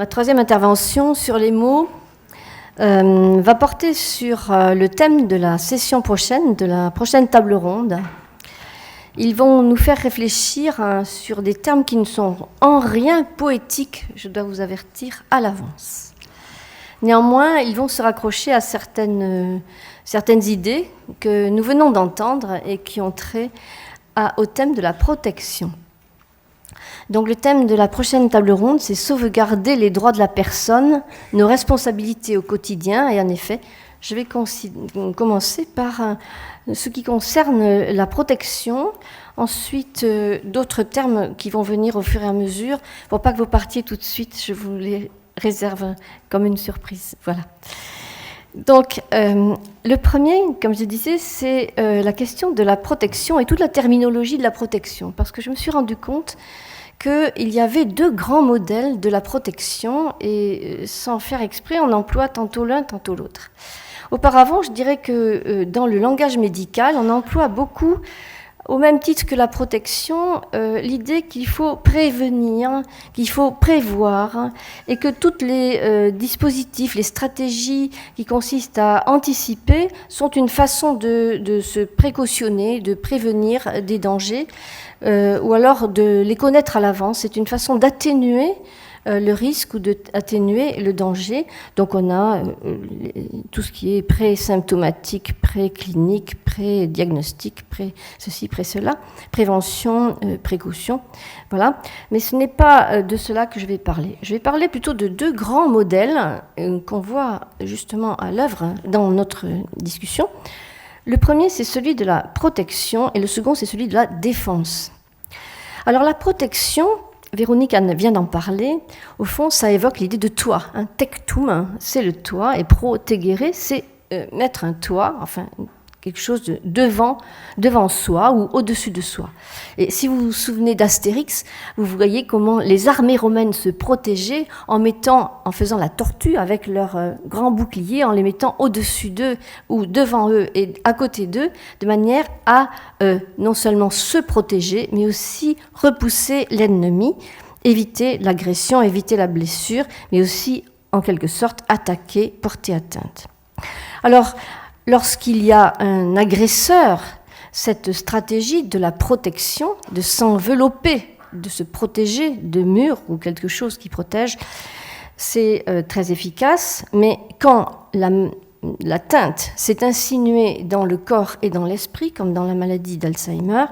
Ma troisième intervention sur les mots va porter sur le thème de la session prochaine, de la prochaine table ronde. Ils vont nous faire réfléchir sur des termes qui ne sont en rien poétiques, je dois vous avertir à l'avance. Néanmoins, ils vont se raccrocher à certaines idées que nous venons d'entendre et qui ont trait au thème de la protection. Donc le thème de la prochaine table ronde, c'est sauvegarder les droits de la personne, nos responsabilités au quotidien. Et en effet, je vais commencer par ce qui concerne la protection. Ensuite, d'autres termes qui vont venir au fur et à mesure. Pour pas que vous partiez tout de suite, je vous les réserve comme une surprise. Voilà. Donc, le premier, comme je disais, c'est la question de la protection et toute la terminologie de la protection. Parce que je me suis rendu compte qu'il y avait deux grands modèles de la protection et sans faire exprès, on emploie tantôt l'un, tantôt l'autre. Auparavant, je dirais que dans le langage médical, on emploie beaucoup, au même titre que la protection, l'idée qu'il faut prévenir, qu'il faut prévoir et que tous les dispositifs, les stratégies qui consistent à anticiper sont une façon de se précautionner, de prévenir des dangers ou alors de les connaître à l'avance. C'est une façon d'atténuer le risque ou d'atténuer le danger. Donc on a tout ce qui est pré-symptomatique, pré-clinique, pré-diagnostic, pré-ceci, pré-cela, prévention, précaution, voilà. Mais ce n'est pas de cela que je vais parler. Je vais parler plutôt de deux grands modèles qu'on voit justement à l'œuvre dans notre discussion. Le premier, c'est celui de la protection et le second, c'est celui de la défense. Alors la protection, Véronique vient d'en parler, au fond, ça évoque l'idée de toit. Un tectum, c'est le toit, et protegere, c'est mettre un toit, enfin quelque chose de devant soi ou au-dessus de soi. Et si vous vous souvenez d'Astérix, vous voyez comment les armées romaines se protégeaient en faisant la tortue avec leurs grands boucliers, en les mettant au-dessus d'eux ou devant eux et à côté d'eux, de manière à non seulement se protéger, mais aussi repousser l'ennemi, éviter l'agression, éviter la blessure, mais aussi, en quelque sorte, attaquer, porter atteinte. Alors, lorsqu'il y a un agresseur, cette stratégie de la protection, de s'envelopper, de se protéger de murs ou quelque chose qui protège, c'est très efficace. Mais quand l'atteinte s'est insinuée dans le corps et dans l'esprit, comme dans la maladie d'Alzheimer,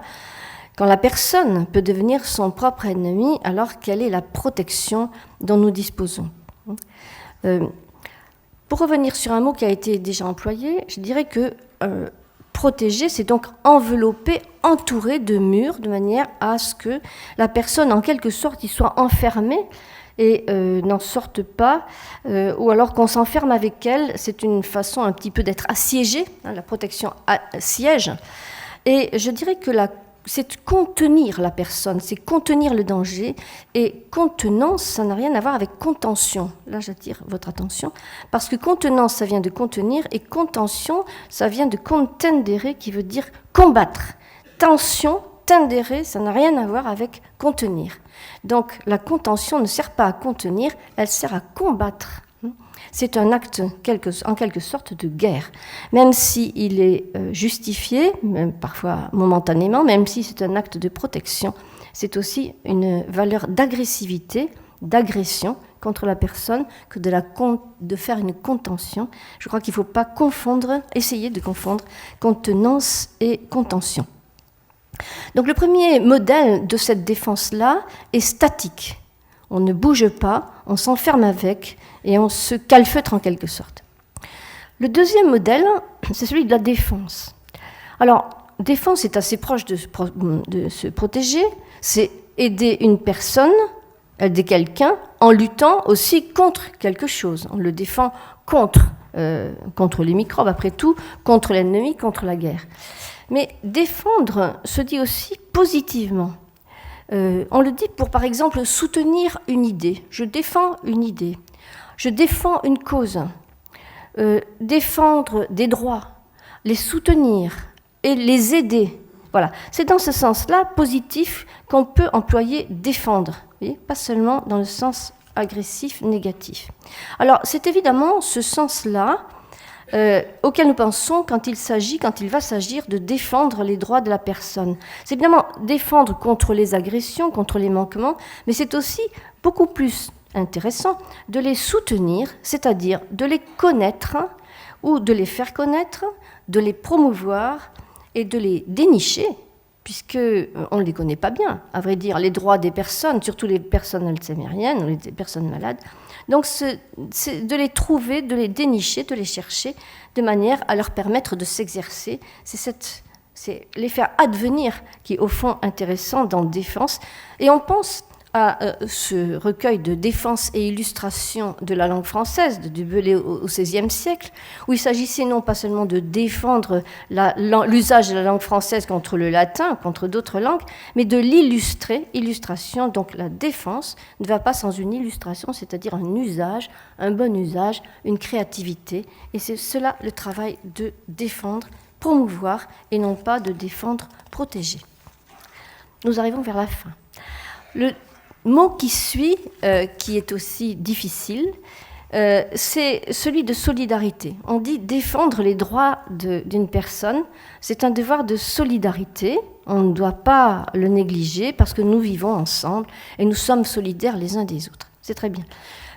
quand la personne peut devenir son propre ennemi, alors quelle est la protection dont nous disposons ? Pour revenir sur un mot qui a été déjà employé, je dirais que protéger, c'est donc envelopper, entourer de murs, de manière à ce que la personne, en quelque sorte, y soit enfermée et n'en sorte pas, ou alors qu'on s'enferme avec elle. C'est une façon un petit peu d'être assiégée, la protection siège. Et je dirais que c'est contenir la personne, c'est contenir le danger. Et contenance, ça n'a rien à voir avec contention. Là, j'attire votre attention. Parce que contenance, ça vient de contenir, et contention, ça vient de contendere, qui veut dire combattre. Tension, tendere, ça n'a rien à voir avec contenir. Donc, la contention ne sert pas à contenir, elle sert à combattre. C'est un acte en quelque sorte de guerre, même s'il est justifié, même parfois momentanément, même si c'est un acte de protection, c'est aussi une valeur d'agressivité, d'agression contre la personne que de faire une contention. Je crois qu'il ne faut pas essayer de confondre contenance et contention. Donc le premier modèle de cette défense-là est statique. On ne bouge pas, on s'enferme avec et on se calfeutre en quelque sorte. Le deuxième modèle, c'est celui de la défense. Alors, défense est assez proche de se protéger, c'est aider une personne, aider quelqu'un, en luttant aussi contre quelque chose. On le défend contre les microbes, après tout, contre l'ennemi, contre la guerre. Mais défendre se dit aussi positivement. On le dit pour, par exemple, soutenir une idée. Je défends une idée. Je défends une cause. Défendre des droits, les soutenir et les aider. Voilà. C'est dans ce sens-là positif qu'on peut employer défendre. Vous voyez, pas seulement dans le sens agressif, négatif. Alors, c'est évidemment ce sens-là auquel nous pensons quand il va s'agir de défendre les droits de la personne. C'est évidemment défendre contre les agressions, contre les manquements, mais c'est aussi beaucoup plus intéressant de les soutenir, c'est-à-dire de les connaître ou de les faire connaître, de les promouvoir et de les dénicher, puisqu'on ne les connaît pas bien, à vrai dire, les droits des personnes, surtout les personnes alzhémériennes ou les personnes malades. Donc, c'est de les trouver, de les dénicher, de les chercher, de manière à leur permettre de s'exercer. C'est les faire advenir qui est au fond intéressant dans Défense. Et on pense à ce recueil de défense et illustration de la langue française de Dubellé au XVIe siècle, où il s'agissait non pas seulement de défendre l'usage de la langue française contre le latin, contre d'autres langues, mais de l'illustrer. Illustration, donc la défense ne va pas sans une illustration, c'est-à-dire un usage, un bon usage, une créativité. Et c'est cela le travail de défendre, promouvoir, et non pas de défendre, protéger. Nous arrivons vers la fin. Le mot qui suit, qui est aussi difficile, c'est celui de solidarité. On dit défendre les droits d'une personne, c'est un devoir de solidarité. On ne doit pas le négliger parce que nous vivons ensemble et nous sommes solidaires les uns des autres. C'est très bien.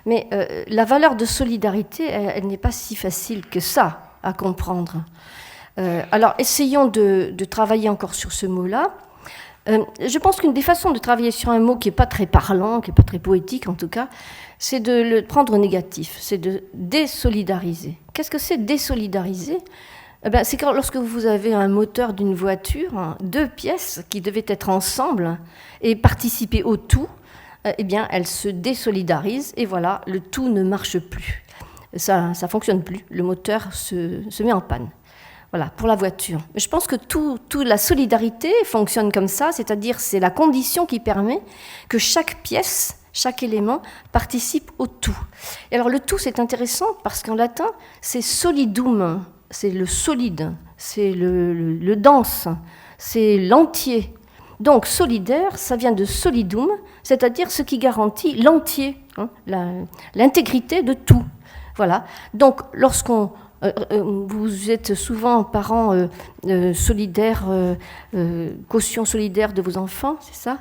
Mais la valeur de solidarité, elle n'est pas si facile que ça à comprendre. Alors essayons de travailler encore sur ce mot-là. Je pense qu'une des façons de travailler sur un mot qui n'est pas très parlant, qui n'est pas très poétique en tout cas, c'est de le prendre au négatif, c'est de désolidariser. Qu'est-ce que c'est désolidariser ? C'est quand lorsque vous avez un moteur d'une voiture, deux pièces qui devaient être ensemble et participer au tout, elles se désolidarisent et voilà, le tout ne marche plus. Ça ne fonctionne plus, le moteur se met en panne. Voilà, pour la voiture. Je pense que toute la solidarité fonctionne comme ça, c'est-à-dire c'est la condition qui permet que chaque pièce, chaque élément participe au tout. Et alors le tout, c'est intéressant parce qu'en latin, c'est solidum, c'est le solide, c'est le dense, c'est l'entier. Donc solidaire, ça vient de solidum, c'est-à-dire ce qui garantit l'entier, l'intégrité de tout. Voilà. Donc lorsqu'on vous êtes souvent parents solidaires, caution solidaire de vos enfants, c'est ça,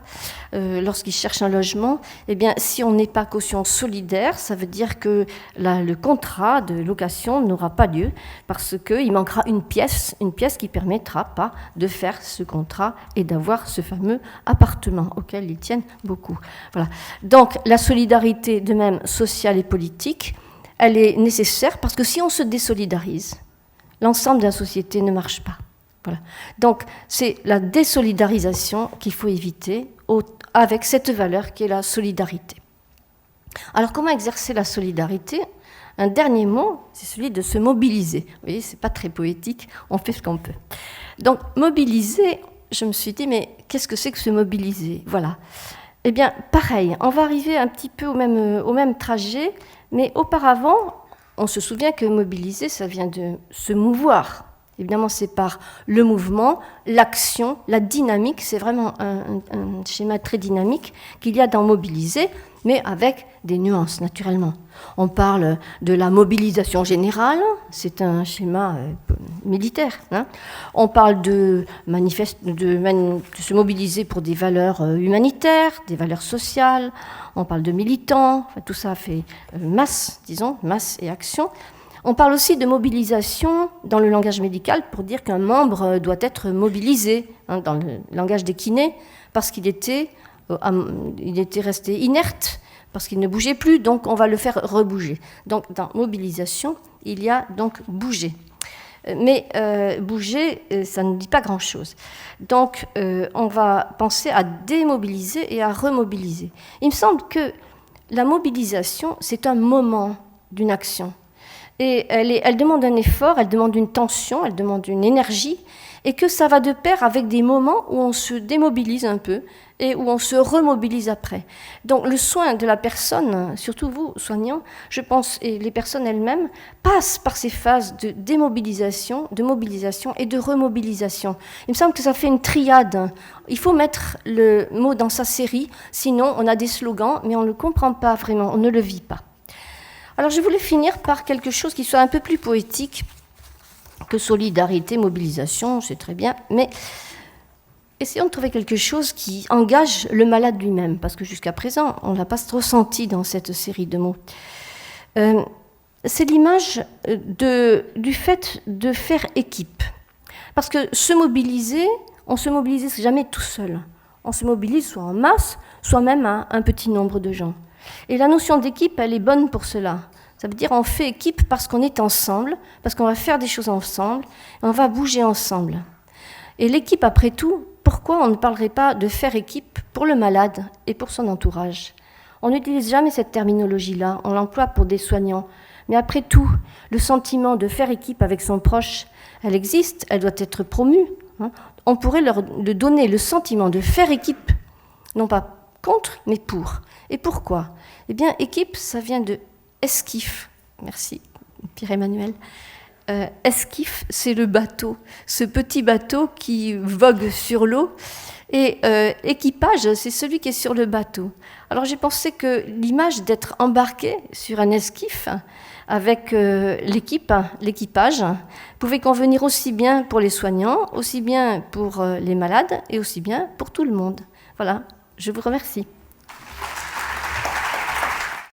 lorsqu'ils cherchent un logement. Eh bien, si on n'est pas caution solidaire, ça veut dire que le contrat de location n'aura pas lieu parce qu'il manquera une pièce qui ne permettra pas de faire ce contrat et d'avoir ce fameux appartement auquel ils tiennent beaucoup. Voilà. Donc, la solidarité, de même sociale et politique, elle est nécessaire parce que si on se désolidarise, l'ensemble de la société ne marche pas. Voilà. Donc, c'est la désolidarisation qu'il faut éviter avec cette valeur qui est la solidarité. Alors, comment exercer la solidarité ? Un dernier mot, c'est celui de se mobiliser. Vous voyez, c'est pas très poétique, on fait ce qu'on peut. Donc, mobiliser, je me suis dit, mais qu'est-ce que c'est que se mobiliser ? Voilà. Eh bien, pareil, on va arriver un petit peu au même trajet, mais auparavant, on se souvient que mobiliser, ça vient de se mouvoir. Évidemment, c'est par le mouvement, l'action, la dynamique. C'est vraiment un schéma très dynamique qu'il y a dans mobiliser, mais avec des nuances, naturellement. On parle de la mobilisation générale, c'est un schéma militaire. On parle de se mobiliser pour des valeurs humanitaires, des valeurs sociales. On parle de militants. Enfin, tout ça fait masse, disons, masse et action. On parle aussi de mobilisation dans le langage médical pour dire qu'un membre doit être mobilisé, dans le langage des kinés, parce qu'il était resté inerte, parce qu'il ne bougeait plus, donc on va le faire rebouger. Donc dans mobilisation, il y a donc bouger. Mais bouger, ça ne dit pas grand-chose. Donc on va penser à démobiliser et à remobiliser. Il me semble que la mobilisation, c'est un moment d'une action. Et elle demande un effort, elle demande une tension, elle demande une énergie, et que ça va de pair avec des moments où on se démobilise un peu et où on se remobilise après. Donc le soin de la personne, surtout vous, soignants, je pense, et les personnes elles-mêmes, passent par ces phases de démobilisation, de mobilisation et de remobilisation. Il me semble que ça fait une triade. Il faut mettre le mot dans sa série, sinon on a des slogans, mais on ne le comprend pas vraiment, on ne le vit pas. Alors je voulais finir par quelque chose qui soit un peu plus poétique que solidarité, mobilisation, c'est très bien, mais essayons de trouver quelque chose qui engage le malade lui-même, parce que jusqu'à présent, on ne l'a pas ressenti dans cette série de mots. C'est l'image du fait de faire équipe. Parce que se mobiliser, on ne se mobilise jamais tout seul. On se mobilise soit en masse, soit même à un petit nombre de gens. Et la notion d'équipe, elle est bonne pour cela. Ça veut dire qu'on fait équipe parce qu'on est ensemble, parce qu'on va faire des choses ensemble, et on va bouger ensemble. Et l'équipe, après tout, pourquoi on ne parlerait pas de faire équipe pour le malade et pour son entourage ? On n'utilise jamais cette terminologie-là, on l'emploie pour des soignants. Mais après tout, le sentiment de faire équipe avec son proche, elle existe, elle doit être promue. On pourrait leur donner le sentiment de faire équipe, non pas contre, mais pour. Et pourquoi ? Eh bien, équipe, ça vient de esquif. Merci, Pierre-Emmanuel. Esquif, c'est le bateau, ce petit bateau qui vogue sur l'eau. Et équipage, c'est celui qui est sur le bateau. Alors j'ai pensé que l'image d'être embarqué sur un esquif avec l'équipage, pouvait convenir aussi bien pour les soignants, aussi bien pour les malades et aussi bien pour tout le monde. Voilà, je vous remercie.